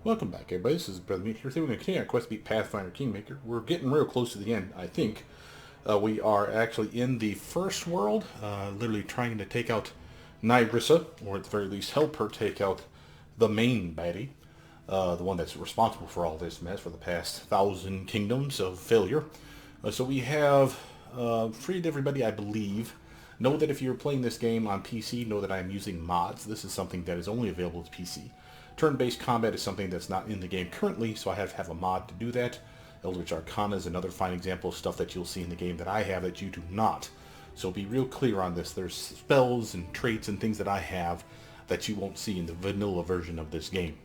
Welcome back, everybody. This is Brother Meat here. Today we're going to continue our quest to beat Pathfinder Kingmaker. We're getting real close to the end, I think. We are actually in the first world, literally trying to take out Nybrissa, or at the very least help her take out the main baddie, the one that's responsible for all this mess for the past 1,000 kingdoms of failure. So we have freed everybody, I believe. Know that if you're playing this game on PC, know that I'm using mods. This is something that is only available to PC. Turn-based combat is something that's not in the game currently, so I have to have a mod to do that. Eldritch Arcana is another fine example of stuff that you'll see in the game that I have that you do not. So be real clear on this. There's spells and traits and things that I have that you won't see in the vanilla version of this game.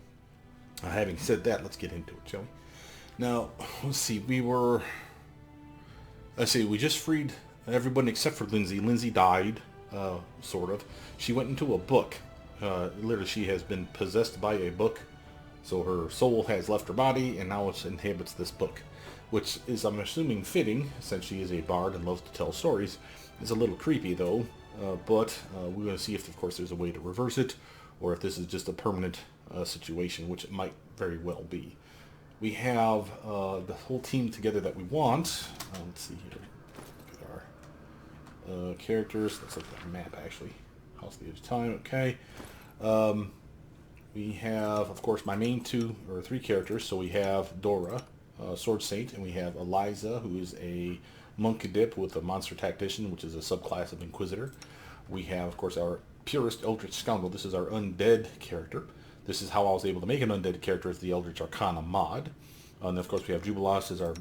Having said that, let's get into it, shall we? Now, let's see. We just freed everybody except for Lindsay. Lindsay died, sort of. She went into a book. Literally, she has been possessed by a book, so her soul has left her body, and now it inhabits this book, which is, I'm assuming, fitting, since she is a bard and loves to tell stories. It's a little creepy, though, but we're going to see if, of course, there's a way to reverse it, or if this is just a permanent situation, which it might very well be. We have the whole team together that we want. Let's see here. Look at our characters. Let's look at the map, actually. House of the Edge of Time, okay. We have, of course, my main three characters. So we have Dora, Sword Saint, and we have Eliza, who is a monk dip with a monster tactician, which is a subclass of Inquisitor. We have, of course, our purest Eldritch Scoundrel. This is our undead character. This is how I was able to make an undead character as the Eldritch Arcana mod. And of course, we have Jubilos as our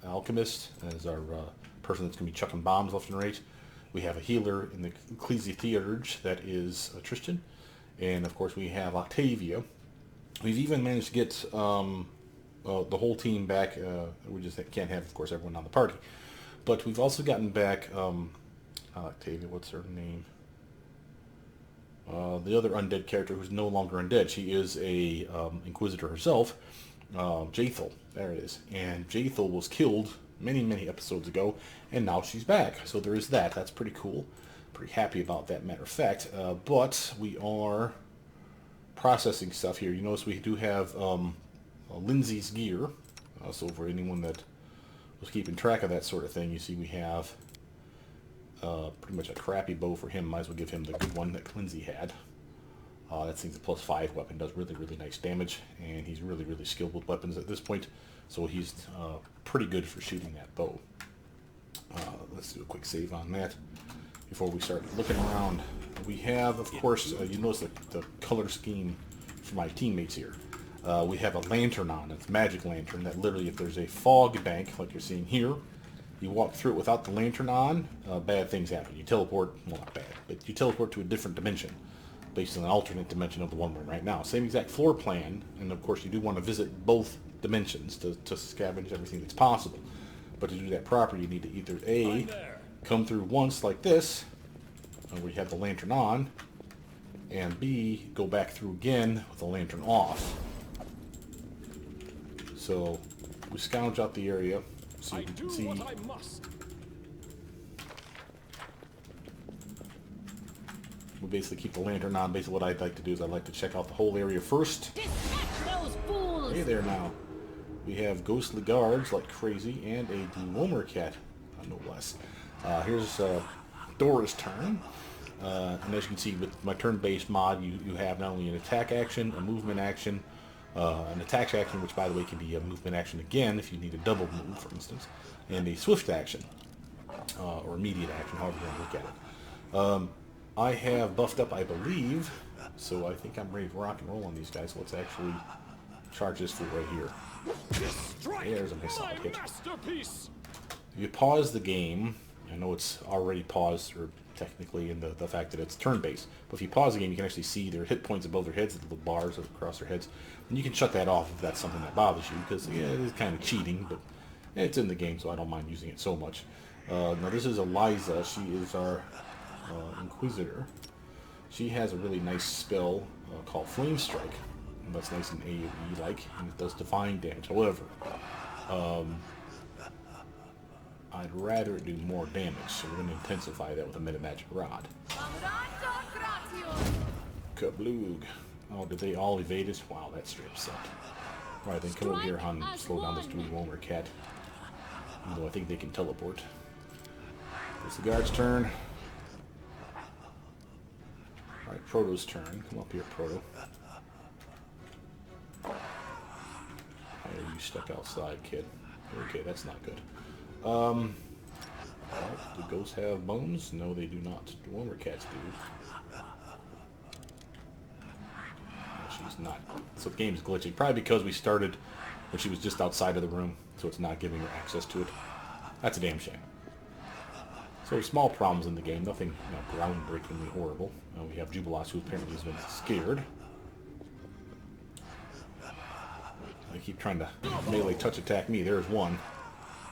alchemist, as our person that's going to be chucking bombs left and right. We have a healer in the Ecclesi Theurge that is Tristan. And of course we have Octavia. We've even managed to get the whole team back. We just can't have, of course, everyone on the party. But we've also gotten back Octavia, what's her name? The other undead character who's no longer undead. She is a Inquisitor herself. Jaethal, there it is. And Jaethal was killed many episodes ago, and now she's back. So there is that. That's pretty cool. Pretty happy about that, matter of fact. But we are processing stuff here. You notice we do have Lindsay's gear. So for anyone that was keeping track of that sort of thing, you see we have pretty much a crappy bow for him. Might as well give him the good one that Lindsay had. That thing's a +5 weapon, does really nice damage, and he's really skilled with weapons at this point. So he's pretty good for shooting that bow. Let's do a quick save on that before we start looking around. We have, of course, you notice the color scheme for my teammates here. We have a lantern on. It's a magic lantern that literally, if there's a fog bank, like you're seeing here, you walk through it without the lantern on, bad things happen. You teleport, well, not bad, but you teleport to a different dimension, based on an alternate dimension of the one we're in right now. Same exact floor plan, and of course you do want to visit both dimensions to scavenge everything that's possible. But to do that properly, you need to either A, come through once like this, where you have the lantern on, and B, go back through again with the lantern off. So we scourge out the area so you can see. What I must. We basically keep the lantern on. Basically what I'd like to do is I'd like to check out the whole area first. Those fools. Hey there now. We have ghostly guards like crazy, and a dewormer cat, no less. Here's Dora's turn. And as you can see, with my turn-based mod, you have not only an attack action, a movement action, an attack action, which by the way can be a movement action again if you need a double move, for instance, and a swift action, or immediate action, however you want to look at it. I have buffed up, I believe, so I think I'm ready to rock and roll on these guys. So let's actually charge this fool right here. There's a nice solid hit. If you pause the game, I know it's already paused, or technically in the fact that it's turn-based, but if you pause the game, you can actually see their hit points above their heads, the little bars across their heads, and you can shut that off if that's something that bothers you, because yeah, it is kind of cheating, but it's in the game, so I don't mind using it so much. Now this is Eliza. She is our Inquisitor. She has a really nice spell called Flame Strike. And that's nice and AoE-like, and it does divine damage. However, I'd rather it do more damage, so we're going to intensify that with a Metamagic Rod. Kabloog. Oh, did they all evade us? Wow, that straight up sucked. Alright, then come over here, Han, and slow down this duty Womer cat. Even though I think they can teleport. It's the guard's turn. Alright, Proto's turn. Come up here, Proto. Hey, you stuck outside, kid. Okay, that's not good. Well, do ghosts have bones? No, they do not. The Womer cats do. She's not. So the game's glitching. Probably because we started when she was just outside of the room, so it's not giving her access to it. That's a damn shame. So small problems in the game, nothing groundbreakingly horrible. We have Jubilos, who apparently has been scared. They keep trying to melee touch attack me. There's one.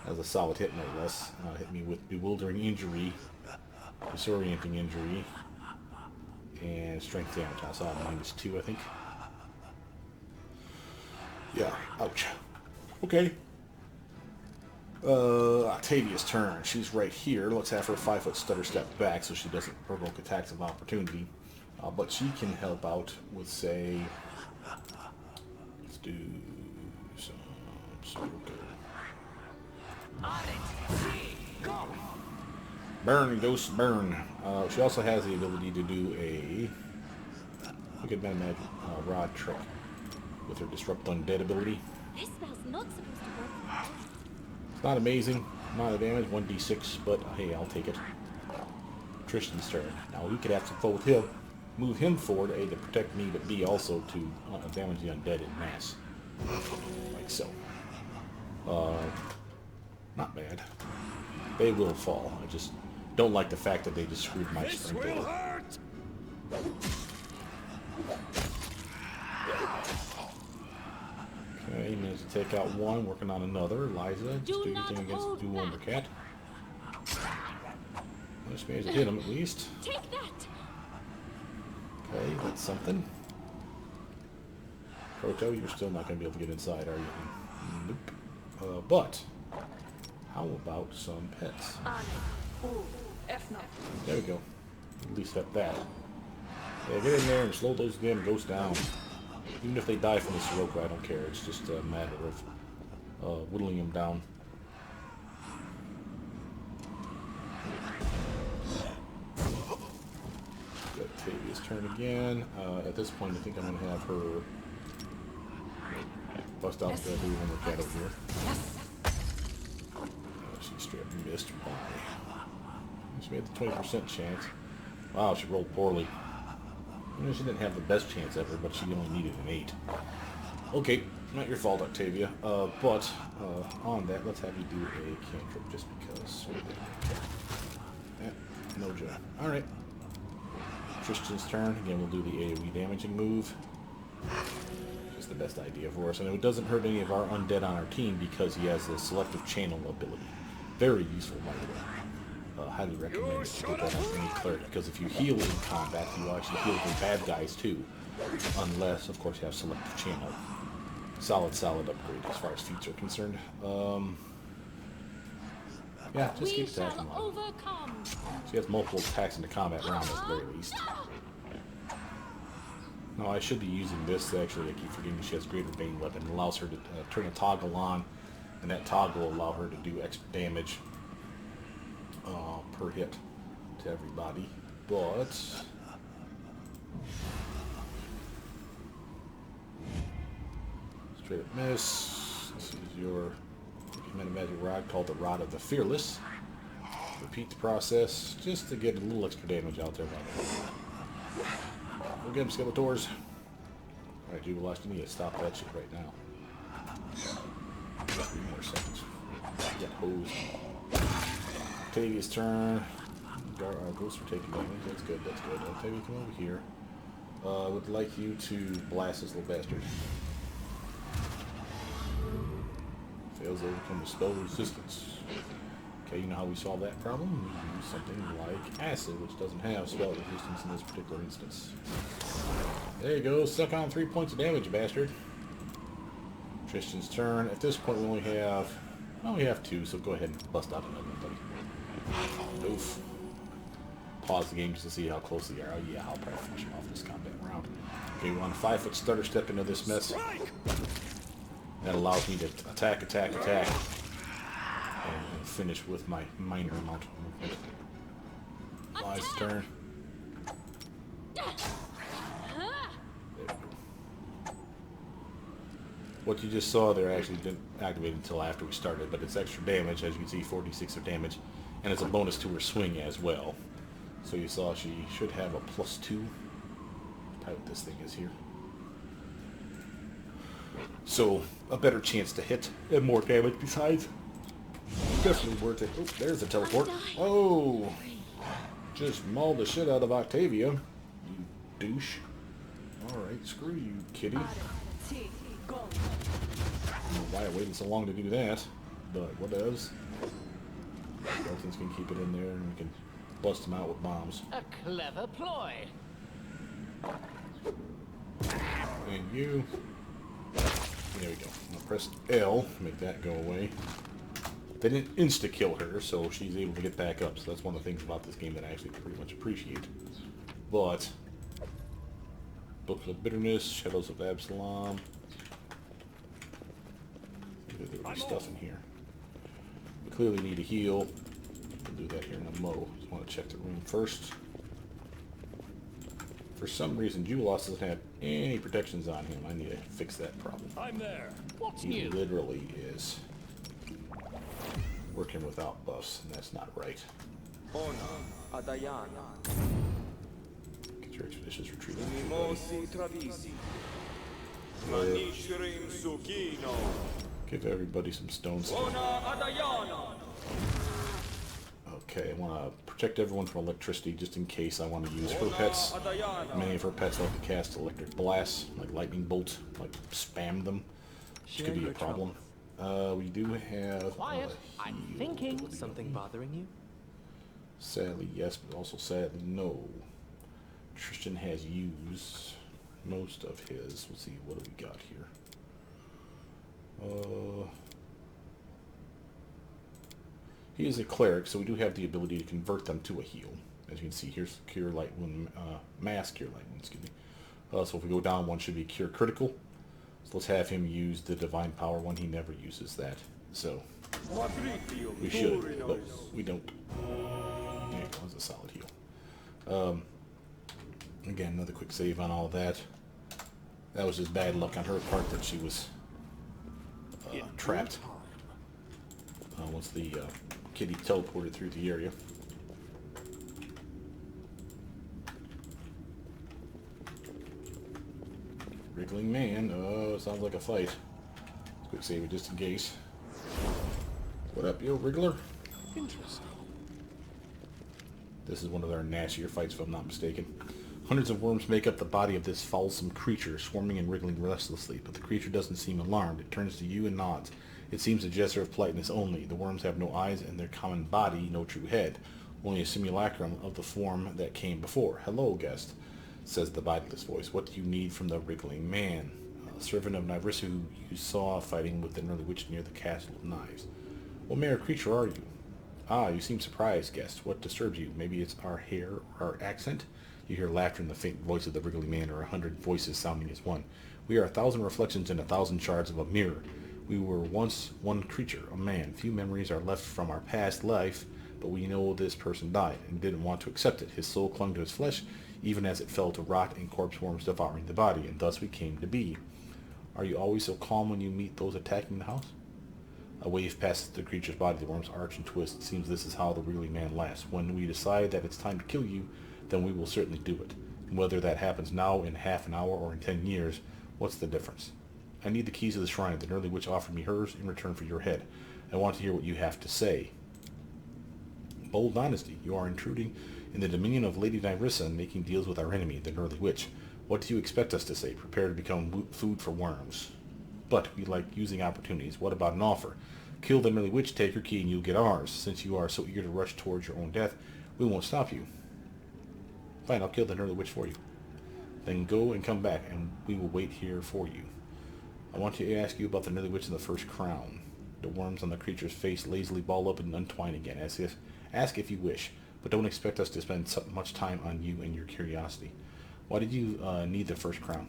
That was a solid hit, no less. Hit me with bewildering injury, disorienting injury, and strength damage. I saw -2, I think. Yeah, ouch. Okay. Octavia's turn. She's right here. Let's have her 5-foot stutter step back so she doesn't provoke attacks of opportunity. But she can help out with, say, let's do some burn, ghost, burn. She also has the ability to do a wicked magic rod trick with her disrupt undead ability. This spell's not supposed to work. It's not amazing amount of damage, 1d6, but hey, I'll take it. Tristan's turn. Now we could have some fun with him. Move him forward, A, to protect me, but B, also to damage the undead in mass. Like so. Not bad. They will fall. I just don't like the fact that they just screwed my strength over. Okay, he managed to take out one, working on another. Liza, just do your thing against the Womer cat. I just managed to hit him at least. Take that. Okay, that's something. Proto, you're still not going to be able to get inside, are you? Nope. But, how about some pets? There we go. At least at that. Yeah, get in there and slow those damn ghosts down. Even if they die from the Sirocco, I don't care. It's just a matter of whittling them down. Got Tavia's turn again. At this point, I think I'm going to have her bust out the Womer cat over here. She straight up missed by. She made the 20% chance. Wow, she rolled poorly. She didn't have the best chance ever, but she only needed an 8. Okay, not your fault, Octavia. But on that, let's have you do a cantrip just because. No joke. Alright. Tristan's turn. Again, we'll do the AoE damaging move. Just the best idea for us. And it doesn't hurt any of our undead on our team because he has the selective channel ability. Very useful, by the way. Highly recommend to get that on any cleric, because if you heal in combat, you actually heal the bad guys too. Unless, of course, you have selective channel. Solid upgrade as far as feats are concerned. Yeah, just keep attacking. She has multiple attacks in the combat round at the very least. No, I should be using this. Actually, I keep forgetting she has Greater Bane weapon. It allows her to turn a toggle on, and that toggle will allow her to do extra damage per hit to everybody. But straight up miss. This is your magic rod called the Rod of the Fearless. Repeat the process just to get a little extra damage out there. We'll get them, Skeletors. Alright, Jubilash, you need to stop that shit right now. 3 more seconds. Get hosed. Octavia's turn. Ghosts are taking damage. That's good, that's good. Octavia, come over here. Would like you to blast this little bastard. Fails to overcome the spell resistance. Okay, you know how we solve that problem? We use something like acid, which doesn't have spell resistance in this particular instance. There you go, suck on 3 points of damage, bastard. Tristan's turn. At this point we only have 2, so go ahead and bust out another one, buddy. Oof. Pause the game just to see how close they are. Oh yeah, I'll probably finish him off this combat round. Okay, we're on a 5-foot stutter step into this mess. That allows me to attack, and finish with my minor amount of movement. Fly's turn. There we go. What you just saw there actually didn't activate until after we started, but it's extra damage, as you can see, 46 of damage, and it's a bonus to her swing as well. So you saw she should have a +2. Probably what this thing is here. So, a better chance to hit, and more damage besides. Definitely worth it. Oh, there's a teleport. Oh! Just mauled the shit out of Octavia. You douche. Alright, screw you, kitty. I don't know why I waited so long to do that, but whatevs. Skeletons can keep it in there, and we can bust them out with bombs. A clever ploy. And you. There we go. Now press L, make that go away. They didn't insta-kill her, so she's able to get back up. So that's one of the things about this game that I actually pretty much appreciate. But Book of Bitterness, Shadows of Absalom. There's stuff in here. We clearly need a heal. We'll do that here in a mo. Just want to check the room first. For some reason, Julos doesn't have any protections on him. I need to fix that problem. I'm there. What's He new? literally is working without buffs, and that's not right. Get your expeditious retreat. Give everybody some stones. Okay, I want to protect everyone from electricity just in case I want to use her pets. Many of her pets like to cast electric blasts, like lightning bolt, like spam them, which could be a problem. We do have... Quiet. I'm thinking. Something bothering you? Sadly, yes, but also sadly, no. Tristan has used most of his. Let's see, what do we got here? He is a cleric, so we do have the ability to convert them to a heal. As you can see, here's Cure Light Wound, Mass Cure Light Wound, excuse me. So if we go down, one should be Cure Critical. So let's have him use the Divine Power one. He never uses that. So we should, but we don't. Yeah, that was a solid heal. Again, another quick save on all of that. That was just bad luck on her part that she was trapped. Once the kitty teleported through the area. Wriggling man. Oh, sounds like a fight. Quick save it just in case. What up, yo, Wriggler? Interesting. This is one of their nastier fights, if I'm not mistaken. Hundreds of worms make up the body of this foulsome creature, swarming and wriggling restlessly, but the creature doesn't seem alarmed. It turns to you and nods. It seems a gesture of politeness only. The worms have no eyes and their common body no true head, only a simulacrum of the form that came before. Hello, guest, says the bodiless voice. What do you need from the wriggling man? A servant of Nyvrissa who you saw fighting with an early witch near the Castle of Knives. What manner of creature are you? Ah, you seem surprised, guest. What disturbs you? Maybe it's our hair or our accent? You hear laughter in the faint voice of the wriggling man, or 100 voices sounding as one. We are 1,000 reflections in 1,000 shards of a mirror. We were once one creature, a man. Few memories are left from our past life, but we know this person died and didn't want to accept it. His soul clung to his flesh, even as it fell to rot and corpse worms devouring the body, and thus we came to be. Are you always so calm when you meet those attacking the house? A wave passes the creature's body. The worms arch and twist. It seems this is how the wriggling man lasts. When we decide that it's time to kill you, then we will certainly do it. And whether that happens now, in half an hour, or in 10 years, what's the difference? I need the keys to the shrine. The early witch offered me hers in return for your head. I want to hear what you have to say. Bold honesty. You are intruding in the dominion of Lady Nyvrissa and making deals with our enemy, the early witch. What do you expect us to say? Prepare to become food for worms. But we like using opportunities. What about an offer? Kill the early witch, take her key, and you'll get ours. Since you are so eager to rush towards your own death, we won't stop you. Fine, I'll kill the early witch for you. Then go and come back, and we will wait here for you. I want to ask you about the early witch and the first crown. The worms on the creature's face lazily ball up and untwine again. Ask if you wish, but don't expect us to spend so much time on you and your curiosity. Why did you need the first crown?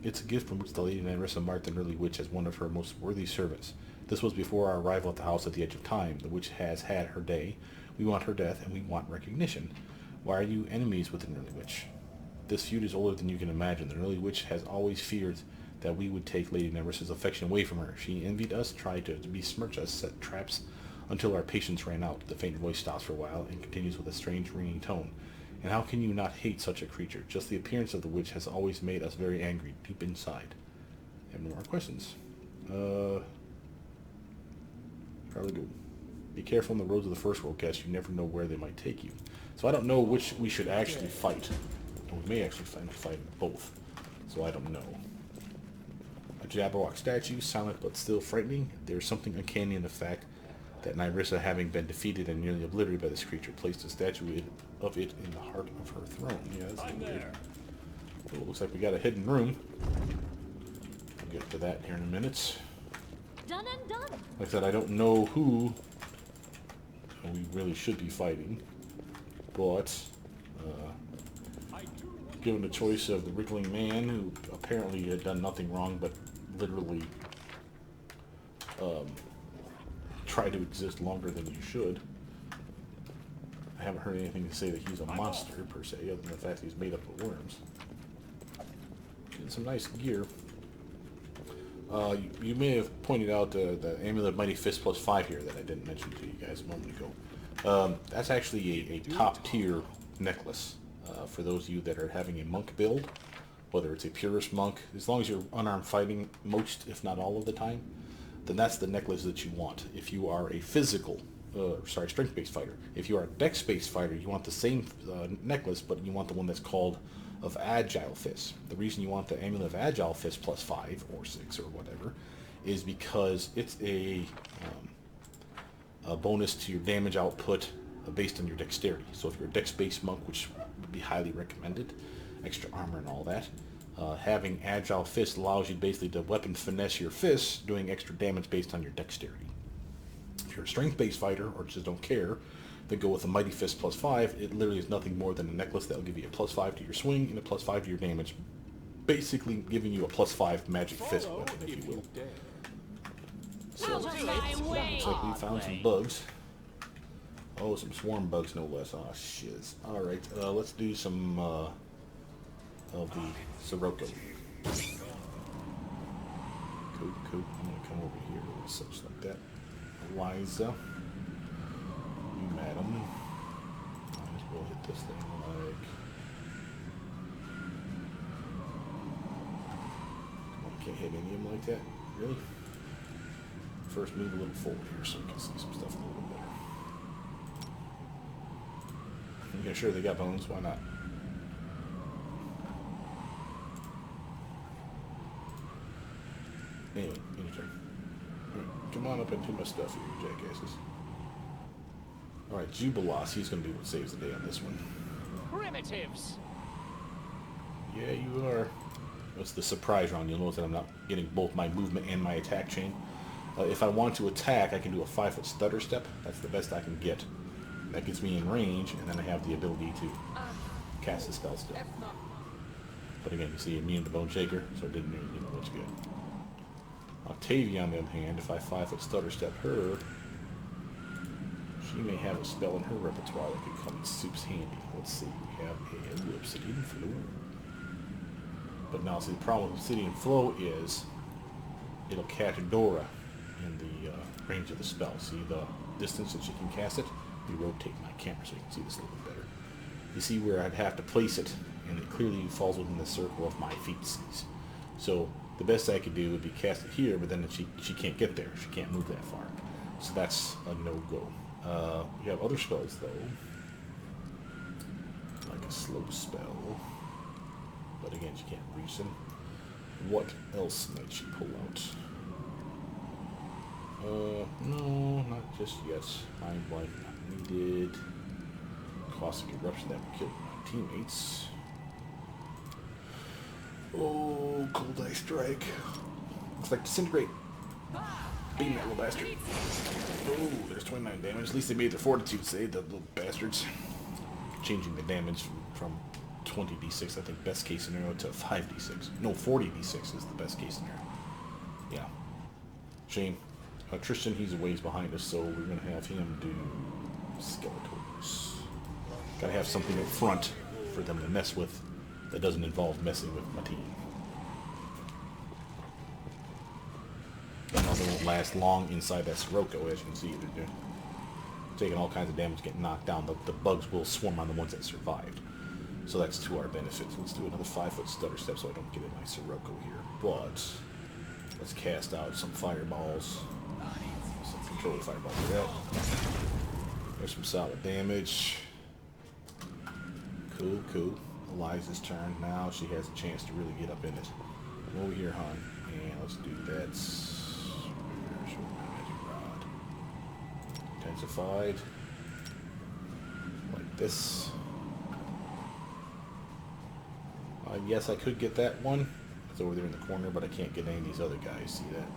It's a gift from which the Lady Nyarissa marked an early witch as one of her most worthy servants. This was before our arrival at the house at the edge of time. The witch has had her day. We want her death, and we want recognition. Why are you enemies with an early witch? This feud is older than you can imagine. The early witch has always feared that we would take Lady Nyrissa's affection away from her. She envied us, tried to besmirch us, set traps until our patience ran out. The faint voice stops for a while and continues with a strange ringing tone. And how can you not hate such a creature? Just the appearance of the witch has always made us very angry, deep inside. I have no more questions. Probably do. Be careful on the roads of the first world, guest. You never know where they might take you. So I don't know which we should actually fight. We may actually fight both. So I don't know. A Jabberwock statue, silent but still frightening. There's something uncanny in the fact that Nyrissa, having been defeated and nearly obliterated by this creature, placed a statue of it in the heart of her throne. Yeah, that's weird. Well, it looks like we got a hidden room. We'll get to that here in a minute. Done and done. Like I said, I don't know who we really should be fighting, but given the choice of the wriggling man, who apparently had done nothing wrong but literally try to exist longer than you should. I haven't heard anything to say that he's a monster per se, other than the fact that he's made up of worms. Getting some nice gear. You may have pointed out the Amulet of Mighty Fist plus 5 here that I didn't mention to you guys a moment ago. That's actually a top tier necklace for those of you that are having a monk build, whether it's a purist monk, as long as you're unarmed fighting most, if not all of the time, then that's the necklace that you want. If you are a physical, strength-based fighter. If you are a dex-based fighter, you want the same necklace, but you want the one that's called of Agile Fist. The reason you want the Amulet of Agile Fist plus 5 or 6 or whatever is because it's a bonus to your damage output based on your dexterity. So if you're a dex-based monk, which would be highly recommended, extra armor and all that, having Agile Fist allows you basically to weapon finesse your fists, doing extra damage based on your dexterity. If you're a strength-based fighter, or just don't care, then go with a Mighty Fist plus 5. It literally is nothing more than a necklace that will give you a plus 5 to your swing and a plus 5 to your damage, basically giving you a plus 5 magic fist weapon, if you will. So, looks like we found some bugs. Oh, some swarm bugs, no less. Oh, shiz. Alright, let's do some of the Sirocco. Cool. I'm going to come over here or such like that. Eliza. You madam. Might as well hit this thing like... Come on, can't hit any of them like that? Really? First move a little forward here so we can see some stuff a little better. Yeah, sure, they got bones. Why not? Anyway, your turn. Right, come on up into my stuff here, jackasses. Alright, Jubilos, he's going to be what saves the day on this one. Primitives. Yeah, you are. What's the surprise round? You'll notice that I'm not getting both my movement and my attack chain. If I want to attack, I can do a 5-foot stutter step. That's the best I can get. That gets me in range, and then I have the ability to cast the spell still. But again, you see, immune to Bone Shaker, so it didn't really do much good. Octavia, on the other hand, if I 5-foot stutter step her, she may have a spell in her repertoire that could come in soup's handy. Let's see, we have a Obsidian Flow. But now, see, the problem with Obsidian Flow is it'll catch Dora in the range of the spell. See the distance that she can cast it? We rotate my camera so you can see this a little bit better. You see where I'd have to place it, and it clearly falls within the circle of my feet. So the best I could do would be cast it here, but then she can't get there. She can't move that far. So that's a no-go. We have other spells, though. Like a slow spell. But again, she can't reach them. What else might she pull out? No, not just yet. Mind Blight not needed. Caustic Eruption that would kill my teammates. Oh, Cold Ice Strike. Looks like Disintegrate. Beam that little bastard. Oh, there's 29 damage. At least they made their fortitude save, the little bastards. Changing the damage from 20d6, I think, best case scenario, to 5d6. No, 40d6 is the best case scenario. Yeah. Shame. Tristan, he's a ways behind us, so we're going to have him do Skeletors. Gotta have something up front for them to mess with that doesn't involve messing with my team. I know they won't last long inside that Sirocco, as you can see. They're taking all kinds of damage, getting knocked down. The bugs will swarm on the ones that survived. So that's to our benefit. So let's do another 5-foot stutter step so I don't get in my Sirocco here. But let's cast out some fireballs. Some controlled fireballs for that. There's some solid damage. Cool, cool. Eliza's turn. Now she has a chance to really get up in it. Come over here, hon. And let's do that. Where's your magic rod? Intensified. Like this. Yes, I could get that one. It's over there in the corner, but I can't get any of these other guys. See that?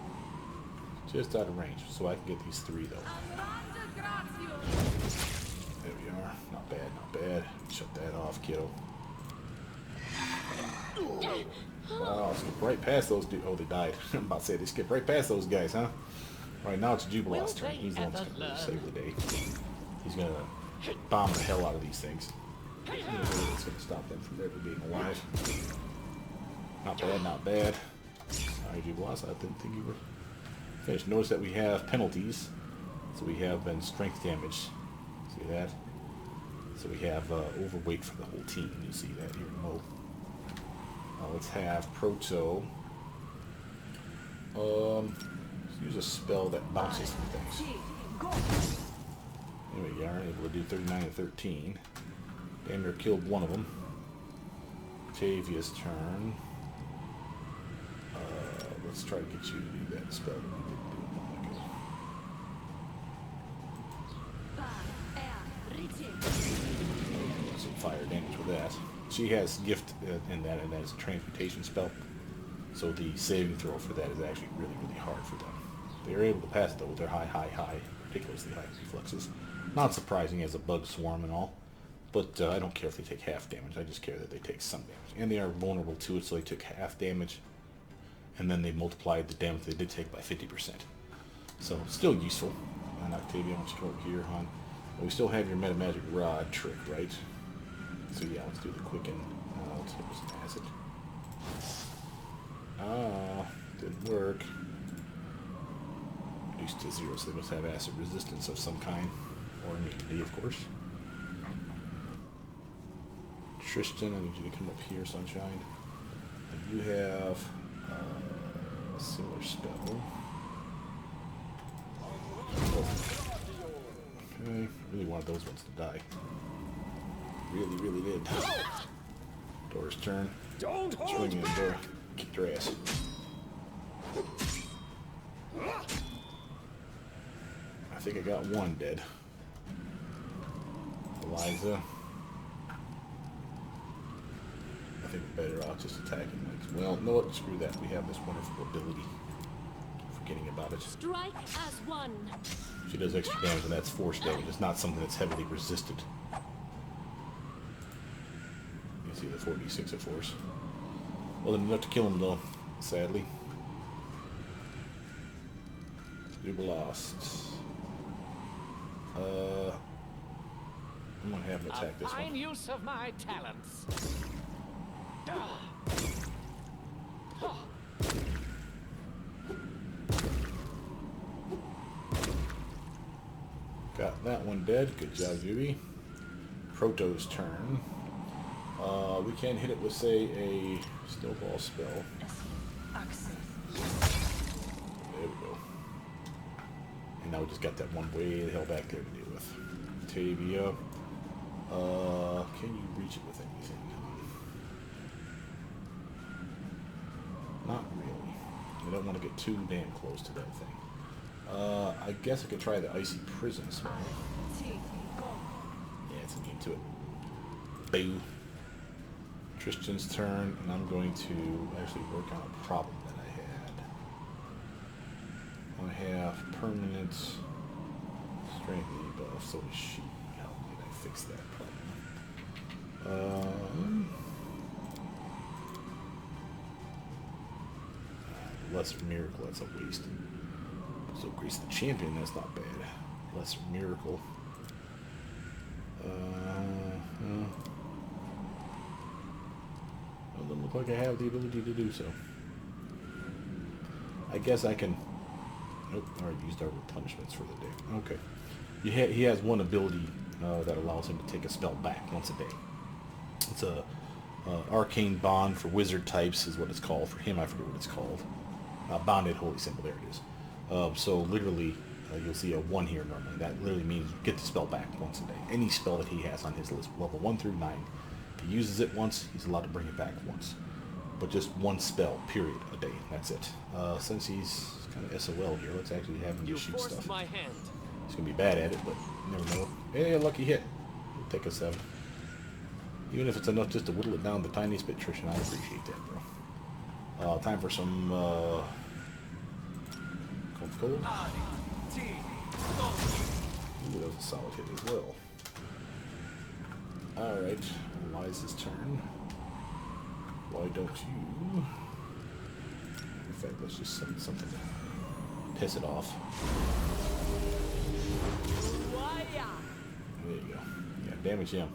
Just out of range. So I can get these 3, though. There we are. Not bad, not bad. Shut that off, kiddo. Wow, skip right past those dudes. Oh, they died. I'm about to say they skipped right past those guys, huh? Right now it's Jubilos's turn. He's the one that's going to really save the day. He's going to bomb the hell out of these things. It's going to stop them from ever being alive. Not bad, not bad. Alright, Jubilos, I didn't think you were finished. Notice that we have penalties. So we have been strength damage. See that? So we have overweight for the whole team. You see that here in Mo. Let's have Proto. Let's use a spell that bounces some things. There we are, able to do 39 and 13. Damn near killed one of them. Octavia's turn. Let's try to get you to do that spell that we didn't do a moment ago. Some fire damage with that. She has gift in that, and that is a transmutation spell. So the saving throw for that is actually really, really hard for them. They're able to pass it though with their high, ridiculously high reflexes. Not surprising as a bug swarm and all. But I don't care if they take half damage. I just care that they take some damage. And they are vulnerable to it, so they took half damage. And then they multiplied the damage they did take by 50%. So still useful. And Octavia, why don't you come over here, hon? Well, we still have your Meta Magic Rod trick, right? So yeah, let's do the quicken. Let's hit with some acid. Didn't work. Reduced to 0, so they must have acid resistance of some kind. Or immunity, of course. Tristan, I need you to come up here, Sunshine. And you have a similar spell. Oh. Okay, really wanted those ones to die. Really, really did. Dora's turn. Swing in, Dora. Kick your ass. I think I got one dead. Eliza. I think we're better off just attacking. Well, no, what? Screw that. We have this wonderful ability. Forgetting about it. Strike as one. She does extra damage, and that's force damage. It's not something that's heavily resisted. You see the 4d6 of force. Well, enough to kill him, though, sadly. You lost. I'm gonna have him attack this one. Fine use of my talents. Got that one dead. Good job, Juby. Proto's turn. We can hit it with, say, a snowball spell. There we go. And now we just got that one way the hell back there to deal with. Octavia. Can you reach it with anything? Not really. I don't want to get too damn close to that thing. I guess I could try the Icy Prison spell. Yeah, it's immune to it. Boo. Tristan's turn, and I'm going to actually work on a problem that I had. I have permanent strength debuff, so does she. How did I fix that problem? Lesser Miracle, that's a waste. So Grace the Champion, that's not bad. Lesser Miracle. Well, doesn't look like I have the ability to do so. I guess I can... Nope, I already used our replenishments for the day. Okay. He has one ability that allows him to take a spell back once a day. It's a Arcane Bond for wizard types is what it's called. For him, I forget what it's called. Bonded Holy Symbol, there it is. So literally, you'll see a 1 here normally. That literally means you get the spell back once a day. Any spell that he has on his list, level 1 through 9. If he uses it once, he's allowed to bring it back once. But just one spell, period, a day. That's it. Since he's kind of SOL here, let's actually have him just shoot stuff. My hand. He's going to be bad at it, but you never know. Hey, lucky hit. We'll take a 7. Even if it's enough just to whittle it down the tiniest bit, Trishan, I appreciate that, bro. Time for some, Coca-Cola. Ooh, that was a solid hit as well. Alright, Eliza's turn. Why don't you... In fact, let's just send something to piss it off. There you go. Yeah, damage him.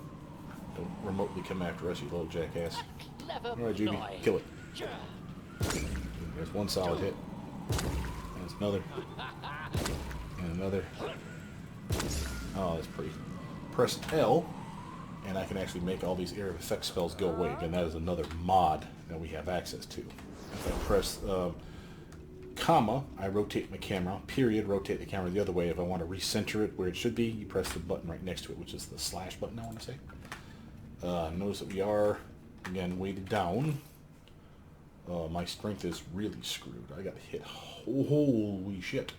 Don't remotely come after us, you little jackass. Alright, Juby, kill it. There's one solid hit. There's another. And another. Oh, that's pretty. Press L, and I can actually make all these area of effect spells go away. Again, that is another mod that we have access to. If I press comma, I rotate my camera. Period, rotate the camera the other way. If I want to recenter it where it should be, you press the button right next to it, which is the slash button, I want to say. Notice that we are, again, weighted down. My strength is really screwed. I got hit. Holy shit.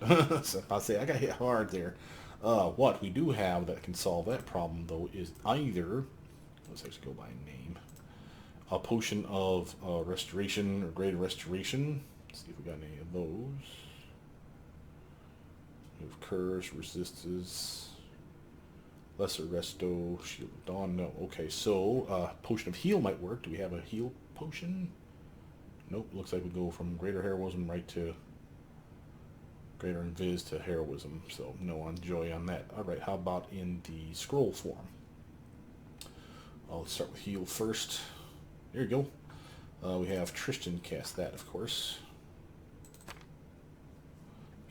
So I'll say I got hit hard there. What we do have that can solve that problem, though, is either, let's actually go by name, a potion of restoration or greater restoration. Let's see if we got any of those. We have curse, resistance, lesser resto, shield of dawn. No. Okay, so potion of heal might work. Do we have a heal potion? Nope. Looks like we go from greater heroism right to greater invis to heroism. So no on joy on that. All right. How about in the scroll form? Let's start with heal first. There you go. We have Tristan cast that, of course.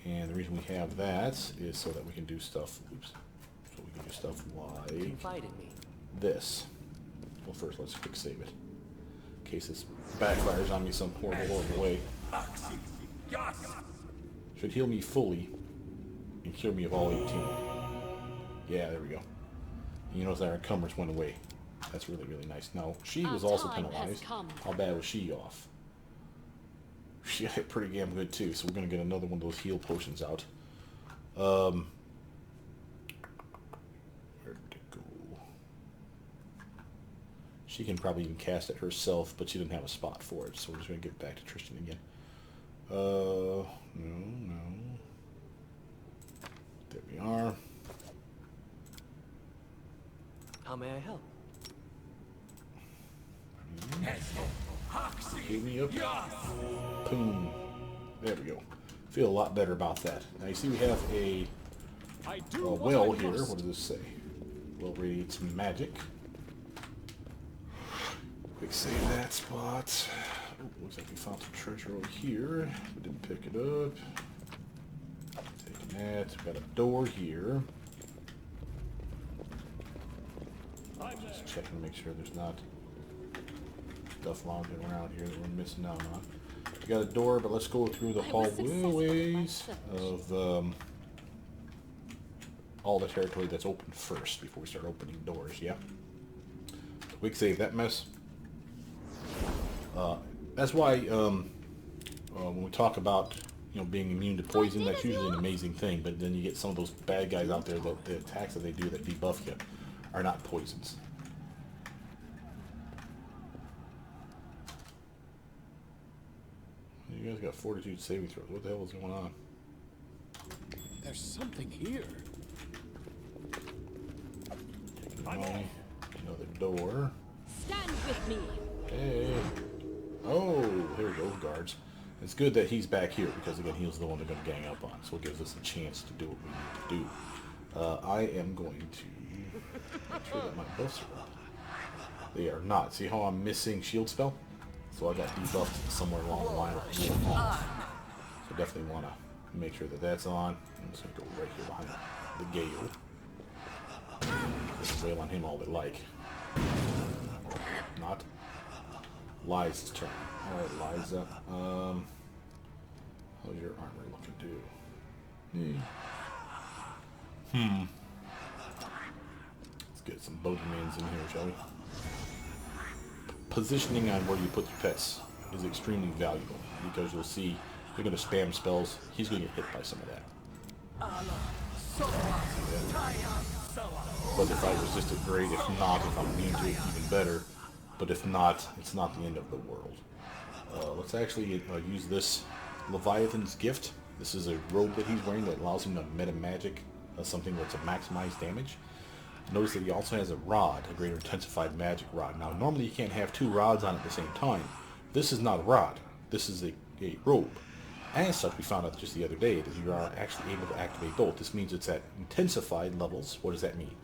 And the reason we have that is so that we can do stuff. Oops. So we can do stuff like this. Well, first let's quick save it, in case this backfires on me some horrible way. Should heal me fully and cure me of all 18. Yeah, there we go. You notice our encumbrance went away. That's really, really nice. Now, she was also penalized. How bad was she off? She got hit pretty damn good too, so we're going to get another one of those heal potions out. Where did it go? She can probably even cast it herself, but she didn't have a spot for it, so we're just going to get back to Tristan again. No. There we are. How may I help? Give me up. Boom. There we go. Feel a lot better about that. Now you see we have a well here. What does this say? Well, radiates magic. Quick save that spot. Oh, looks like we found some treasure over here. We didn't pick it up. Taking that. We've got a door here. Just checking to make sure there's not stuff lounging around here that we're missing out on. We got a door, but let's go through the hallways of all the territory that's open first before we start opening doors. Yeah. Quick save that mess. That's why when we talk about being immune to poison, that's usually an amazing thing. But then you get some of those bad guys out there that the attacks that they do that debuff you are not poisons. You guys got fortitude saving throws. What the hell is going on? There's something here. Another door. Stand with me. Hey. Oh, here we go, guards. It's good that he's back here because, again, he was the one they're going to gang up on. So it gives us a chance to do what we need to do. I am going to make sure that my buffs are up. They are not. See how I'm missing shield spell? So I got debuffed somewhere along the line. So definitely want to make sure that that's on. I'm just going to go right here behind the Gale. Just wail on him all they like. Not. Liza's turn. Alright, Liza. How's your armor looking, dude? Let's get some bogeymans in here, shall we? Positioning on where you put your pets is extremely valuable because you'll see they're going to spam spells. He's going to get hit by some of that. But if I resist it, great. If not, if I'm immune to it, even better. But if not, it's not the end of the world. Let's actually use this Leviathan's Gift. This is a robe that he's wearing that allows him to meta magic something that's a maximized damage. Notice that he also has a rod, a greater intensified magic rod. Now, normally you can't have two rods on at the same time. This is not a rod. This is a robe. As such, we found out just the other day that you are actually able to activate both. This means it's at intensified levels. What does that mean?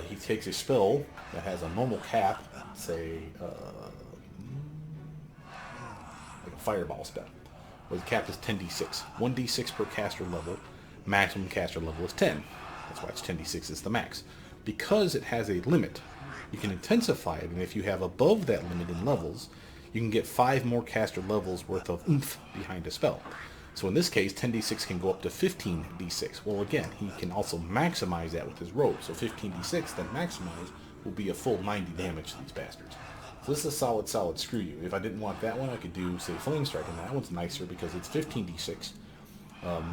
He takes a spell that has a normal cap, say, like a fireball spell, where the cap is 10d6. 1d6 per caster level. Maximum caster level is 10. That's why it's 10d6 is the max. Because it has a limit, you can intensify it, and if you have above that limit in levels, you can get 5 more caster levels worth of oomph behind a spell. So in this case, 10d6 can go up to 15d6. Well, again, he can also maximize that with his robe. So 15d6, then maximize, will be a full 90 damage to these bastards. So this is a solid screw you. If I didn't want that one, I could do, say, Flame Strike, and that one's nicer because it's 15d6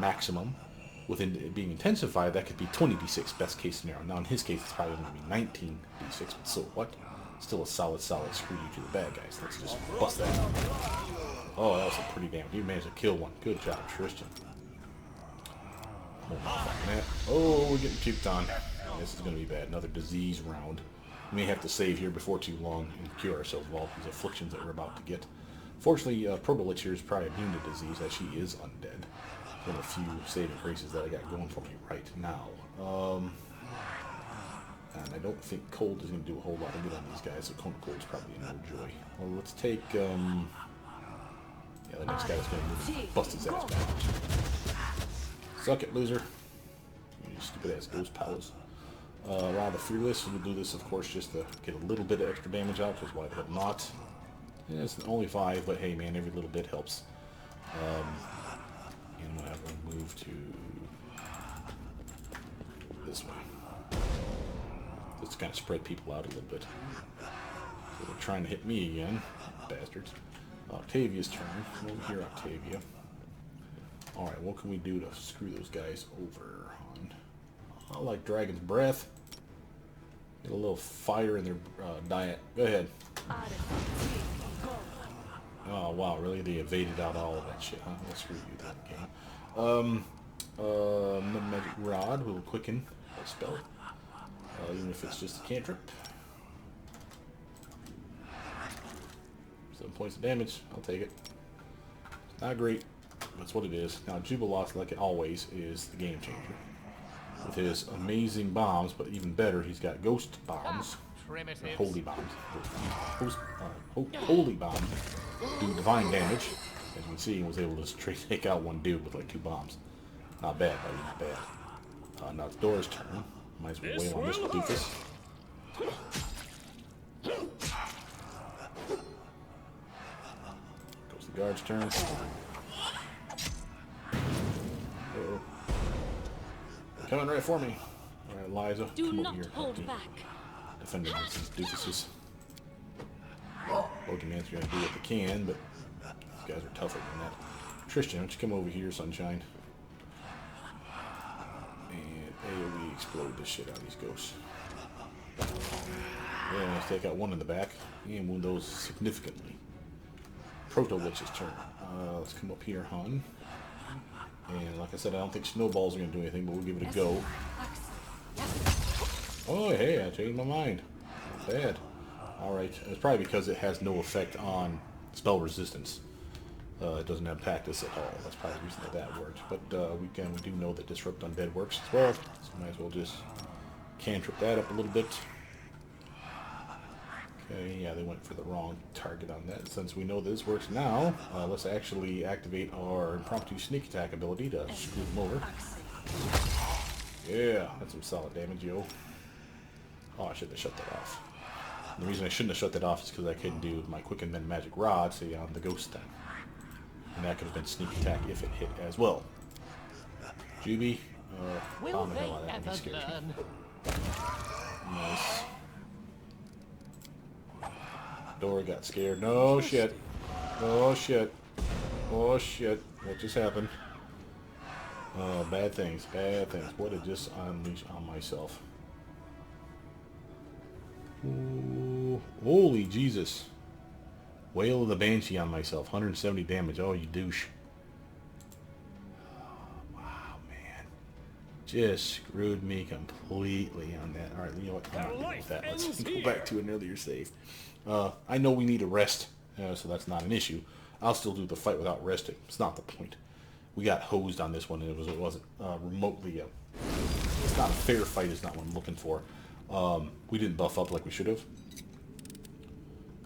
maximum. Within it being intensified, that could be 20d6, best case scenario. Now, in his case, it's probably going to be 19d6, but so what? Still a solid screw you to the bad guys. Let's just bust that out. Oh, that was a pretty damn... You managed to kill one. Good job, Tristan. Oh, we're getting puked on. This is going to be bad. Another disease round. We may have to save here before too long and cure ourselves of all these afflictions that we're about to get. Fortunately, Probolich here is probably immune to disease, as she is undead. One of the few saving graces that I got going for me right now. And I don't think cold is going to do a whole lot of good on these guys, so Cone Cold is probably no joy. Well, let's take, yeah, the next guy's going to bust his ass back. Suck it, loser. You stupid ass ghost powers. Ra the Fearless, we'll do this, of course, just to get a little bit of extra damage out, because why the hell not? Yeah, it's only 5, but hey, man, every little bit helps. And I'm going to move to this way. Just kind of spread people out a little bit. So they're trying to hit me again, bastards. Octavia's turn. Over here, Octavia. Alright, what can we do to screw those guys over? I like Dragon's Breath. Get a little fire in their diet. Go ahead. Oh, wow, really? They evaded out all of that shit, huh? Well, screw you then, game. Magic Rod will quicken a spell. Even if it's just a cantrip. 7 points of damage. I'll take it. Not great. That's what it is. Now, Jubiloth, like always, is the game changer. With his amazing bombs, but even better, he's got ghost bombs. Holy bombs. Holy bombs do divine damage. As you can see, he was able to take out one dude with like 2 bombs. Not bad, buddy. Not bad. Now it's Dorraj's turn. Might as well wail on this doofus. Goes the guard's turn. Uh-oh. Coming right for me. Alright, Liza, Do come over not here. hold back. Defend against these doofuses. Bogeymans are going to do what they can, but these guys are tougher than that. Tristan, why don't you come over here, sunshine? And AoE explode the shit out of these ghosts. Yeah, let's take out one in the back and wound those significantly. Proto-Lich's turn. Let's come up here, hon. And like I said, I don't think snowballs are going to do anything, but we'll give it a go. Oh, hey, I changed my mind. Not bad. Alright, it's probably because it has no effect on spell resistance. It doesn't impact us at all. That's probably the reason that worked. But we do know that Disrupt Undead works as well, so might as well just cantrip that up a little bit. Okay, yeah, they went for the wrong target on that. Since we know this works now, let's actually activate our impromptu sneak attack ability to screw them over. Yeah, that's some solid damage, yo. Oh, I should have shut that off. And the reason I shouldn't have shut that off is because I couldn't do my Quick and Then Magic Rod, say, on the ghost then. And that could have been sneak attack if it hit as well. Juby, Will the they hell out of that. He ever scares me. learn? Nice. Dora got scared. No shit. Oh shit. Oh shit. What just happened? Oh, bad things. Bad things. What did just unleash on myself? Ooh, holy Jesus. Wail of the Banshee on myself. 170 damage. Oh, you douche. Oh, wow, man. Just screwed me completely on that. Alright, you know what? I'm not dealing with that. Let's go back to an earlier save. I know we need a rest, so that's not an issue. I'll still do the fight without resting. It's not the point. We got hosed on this one, and it wasn't remotely it's not a fair fight. Is not what I'm looking for. We didn't buff up like we should have.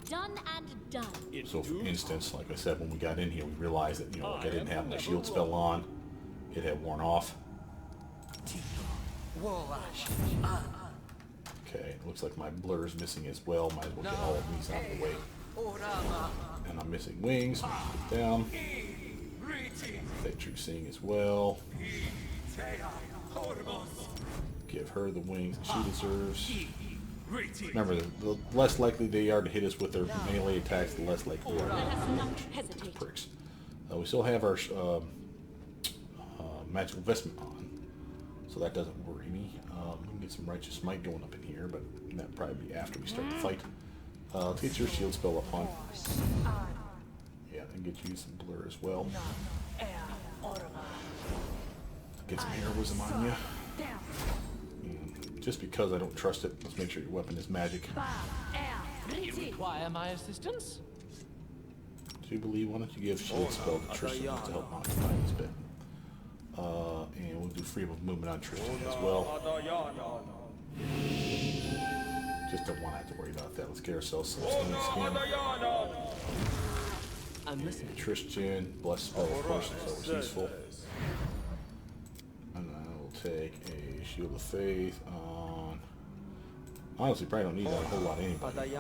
Done and done. So, for instance, like I said, when we got in here, we realized that like I didn't have my shield spell on. It had worn off. Okay, it looks like my blur is missing as well. Might as well get all of these out of the way. And I'm missing wings. Put it down. That true seeing as well. Give her the wings that she deserves. Remember, the less likely they are to hit us with their melee attacks, the less likely they are to hit the pricks. We still have our magical vestment on, so that doesn't worry me. We can get some righteous might going up in here, but that'll probably be after we start the fight. Let's get your shield spell up on. Yeah, and get you some blur as well. Get some heroism on you. And just because I don't trust it, let's make sure your weapon is magic. Do you require my assistance? Jubilee, why don't you give shield spell to Tristan to help modify this bit. And we'll do freedom of movement on Tristan as well. Just don't want to have to worry about that. Let's get ourselves some stone skin. I'm listening. Tristan, bless spell, of course, is always useful. And I will take a shield of faith on. Honestly, probably don't need that a whole lot anybody.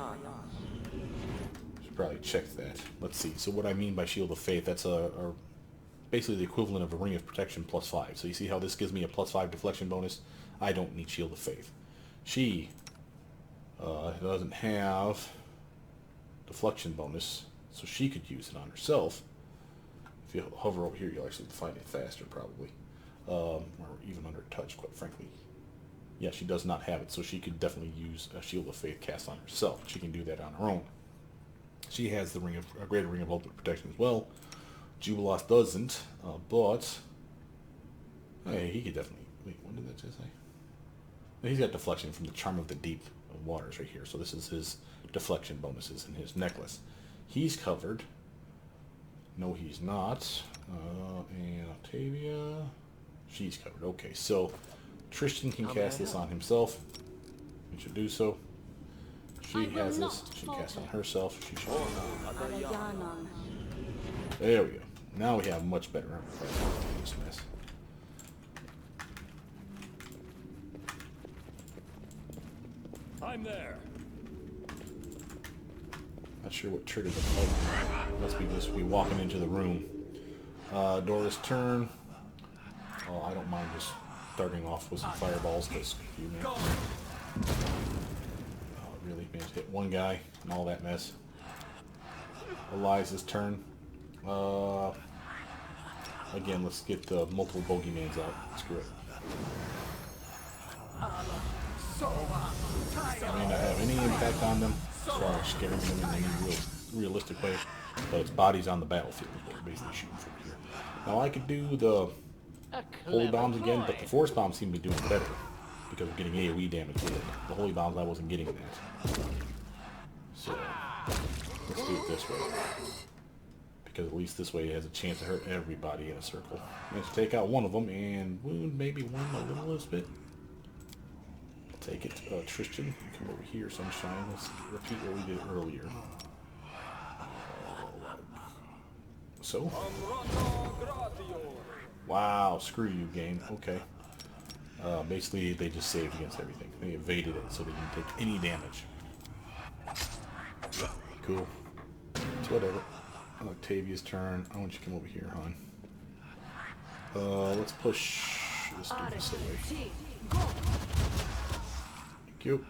Should probably check that. Let's see. So what I mean by shield of faith, that's basically the equivalent of a ring of protection +5. So you see how this gives me a +5 deflection bonus? I don't need shield of faith. She doesn't have deflection bonus, so she could use it on herself. If you hover over here, you'll actually find it faster, probably. Or even under touch, quite frankly. Yeah, she does not have it, so she could definitely use a Shield of Faith cast on herself. She can do that on her own. She has the a greater ring of ultimate protection as well. Jubiloth doesn't, but hey, he could definitely. Wait, what did that just say? He's got deflection from the Charm of the Deep Waters right here. So this is his deflection bonuses in his necklace. He's covered. No, he's not. And Octavia, she's covered. Okay, so Tristan can cast this on himself. He should do so. She has this. She can cast on herself. She should. There we go. Now we have much better this mess. I'm there. Not sure what triggered the fight. Must be just we walking into the room. Dora's turn. Oh, I don't mind just starting off with some fireballs because you know. Oh, really managed to hit one guy and all that mess. Eliza's turn. Again, let's get the multiple bogeymans out. Screw it. I may not have any impact on them as far as scaring them in any realistic way, but it's bodies on the battlefield is what we're basically shooting for here. Now I could do the holy bombs again, but the force bombs seem to be doing better because we're getting AoE damage with it. The holy bombs, I wasn't getting that. So let's do it this way. because at least this way it has a chance to hurt everybody in a circle. Let's take out one of them and wound maybe one a little bit. I'll take it. Tristan, you come over here, sunshine. Let's repeat what we did earlier. So. Wow, screw you, game. Okay. Basically, they just saved against everything. They evaded it, so they didn't take any damage. Cool. So whatever. Octavia's turn. I want you to come over here, hon. Let's push this doofus away. Thank you.